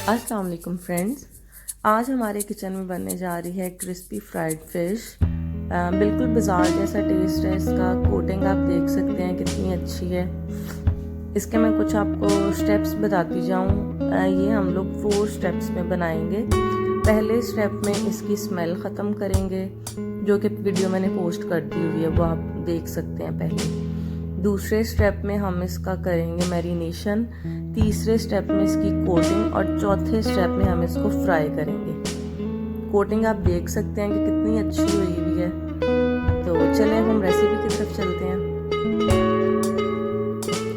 अस्सलाम वालेकुम फ्रेंड्स, आज हमारे किचन में बनने जा रही है क्रिस्पी फ्राइड फ़िश। बिल्कुल बाज़ार जैसा टेस्ट है इसका। कोटिंग आप देख सकते हैं कितनी अच्छी है। इसके मैं कुछ आपको स्टेप्स बताती जाऊँ। ये हम लोग 4 स्टेप्स में बनाएंगे। पहले स्टेप में इसकी स्मेल ख़त्म करेंगे, जो कि वीडियो मैंने पोस्ट कर दी हुई है, वो आप देख सकते हैं पहले। दूसरे स्टेप में हम इसका करेंगे मैरिनेशन। तीसरे स्टेप में इसकी कोटिंग और चौथे स्टेप में हम इसको फ्राई करेंगे। कोटिंग आप देख सकते हैं कि कितनी अच्छी हुई हुई है। तो चलें हम रेसिपी की तरफ चलते हैं।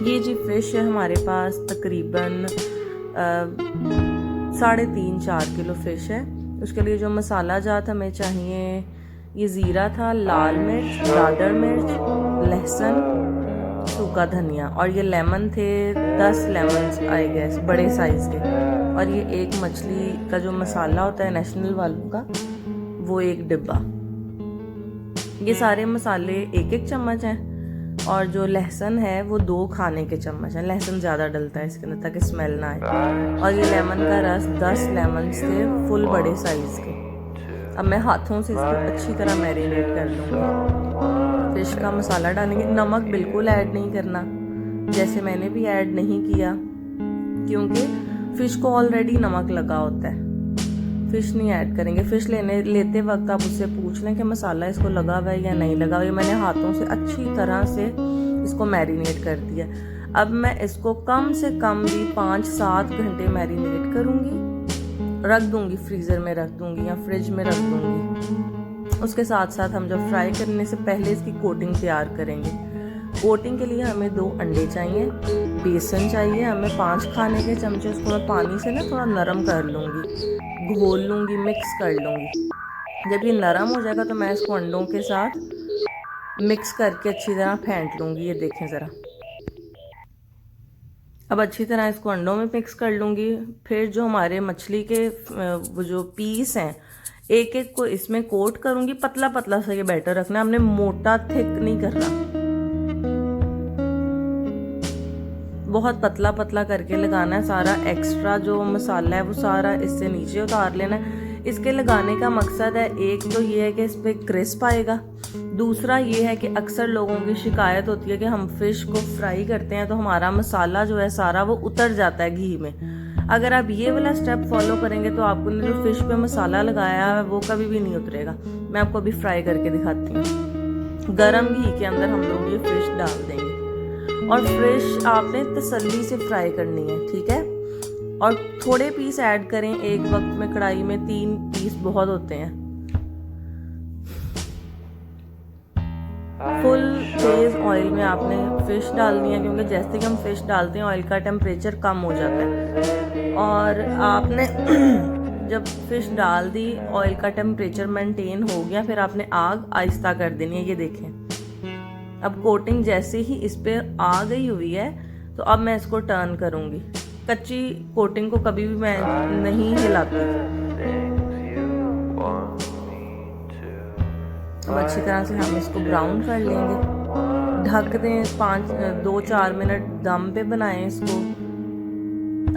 ये जी फिश है हमारे पास, तकरीबन 3.5-4 किलो फिश है। उसके लिए जो मसाला जात हमें चाहिए, ये ज़ीरा था, लाल मिर्च, दादर मिर्च, लहसुन, सूखा धनिया, और ये लेमन थे 10 लेमन आई गैस बड़े साइज़ के। और ये एक मछली का जो मसाला होता है नेशनल वालों का, वो 1 डिब्बा। ये सारे मसाले 1-1 चम्मच हैं, और जो लहसुन है वो 2 खाने के चम्मच हैं। लहसुन ज़्यादा डलता है इसके अंदर ताकि स्मेल ना आए। और ये लेमन का रस 10 लेमन थे फुल बड़े साइज़ के। अब मैं हाथों से इसको अच्छी तरह मैरिनेट कर लूँगी। फिश का मसाला डालेंगे। नमक बिल्कुल ऐड नहीं करना, जैसे मैंने भी ऐड नहीं किया, क्योंकि फ़िश को ऑलरेडी नमक लगा होता है। फ़िश नहीं ऐड करेंगे। फ़िश लेते वक्त आप उससे पूछ लें कि मसाला इसको लगा हुआ है या नहीं लगा हुआ है। मैंने हाथों से अच्छी तरह से इसको मैरिनेट कर दिया। अब मैं इसको कम से कम भी 5-7 घंटे मैरिनेट करूँगी, रख दूँगी, फ्रीज़र में रख दूँगी या फ्रिज में रख दूँगी। उसके साथ साथ हम जब फ्राई करने से पहले इसकी कोटिंग तैयार करेंगे। कोटिंग के लिए हमें 2 अंडे चाहिए, बेसन चाहिए हमें 5 खाने के चमचे। उसको मैं पानी से ना थोड़ा नरम कर लूँगी, घोल लूँगी, मिक्स कर लूँगी। जब ये नरम हो जाएगा तो मैं इसको अंडों के साथ मिक्स करके अच्छी तरह फेंट लूँगी। ये देखें ज़रा, अब अच्छी तरह इसको अंडों में मिक्स कर लूँगी। फिर जो हमारे मछली के वो जो पीस हैं, एक एक को इसमें कोट करूँगी। पतला पतला सा ये बैटर रखना, हमने मोटा थिक नहीं करना, बहुत पतला पतला करके लगाना है। सारा एक्स्ट्रा जो मसाला है वो सारा इससे नीचे उतार लेना है। इसके लगाने का मकसद है, एक तो ये है कि इस पर क्रिस्प आएगा, दूसरा ये है कि अक्सर लोगों की शिकायत होती है कि हम फिश को फ्राई करते हैं तो हमारा मसाला जो है सारा वो उतर जाता है घी में। अगर आप ये वाला स्टेप फॉलो करेंगे तो आपको जो फिश पे मसाला लगाया है वो कभी भी नहीं उतरेगा। मैं आपको अभी फ्राई करके दिखाती हूँ। गरम घी के अंदर हम लोग ये फिश डाल देंगे, और फिश आपने तसल्ली से फ्राई करनी है, ठीक है। और थोड़े पीस ऐड करें एक वक्त में। कढ़ाई में 3 पीस बहुत होते हैं। फुल तेज़ ऑयल में आपने फ़िश डालनी है, क्योंकि जैसे कि हम फ़िश डालते हैं ऑयल का टेम्परेचर कम हो जाता है। और आपने जब फ़िश डाल दी, ऑयल का टेम्परेचर मेंटेन हो गया, फिर आपने आग आहिस्ता कर देनी है। ये देखें, अब कोटिंग जैसे ही इस पर आ गई हुई है तो अब मैं इसको टर्न करूँगी। कच्ची कोटिंग को कभी भी मैं नहीं हिलाती। अब अच्छी तरह से हम इसको ब्राउन कर लेंगे। ढक दें, 2-4 मिनट दम पे बनाएं इसको।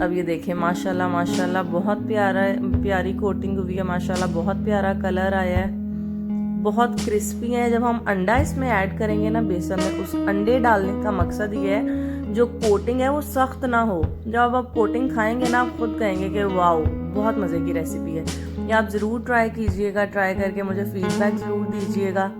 अब ये देखें, माशाल्लाह माशाल्लाह बहुत प्यारी कोटिंग हुई है। माशाल्लाह बहुत प्यारा कलर आया है, बहुत क्रिस्पी है। जब हम अंडा इसमें ऐड करेंगे ना बेसन में, उस अंडे डालने का मकसद ये है जो कोटिंग है वो सख्त ना हो। जब आप कोटिंग खाएंगे ना, आप खुद कहेंगे कि वाओ बहुत मज़े की रेसिपी है। ये आप ज़रूर ट्राई कीजिएगा। ट्राई करके मुझे फीडबैक ज़रूर दीजिएगा।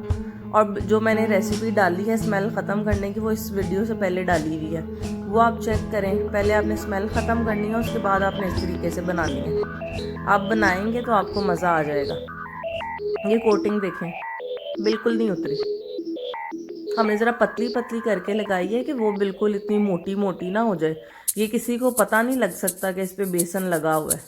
और जो मैंने रेसिपी डाली है स्मेल ख़त्म करने की, वो इस वीडियो से पहले डाली हुई है, वो आप चेक करें। पहले आपने स्मेल ख़त्म करनी है, उसके बाद आपने इस तरीके से बनानी है। आप बनाएंगे तो आपको मज़ा आ जाएगा। ये कोटिंग देखें, बिल्कुल नहीं उतरी। हमने ज़रा पतली पतली करके लगाई है कि वो बिल्कुल इतनी मोटी मोटी ना हो जाए। ये किसी को पता नहीं लग सकता कि इस पे बेसन लगा हुआ है।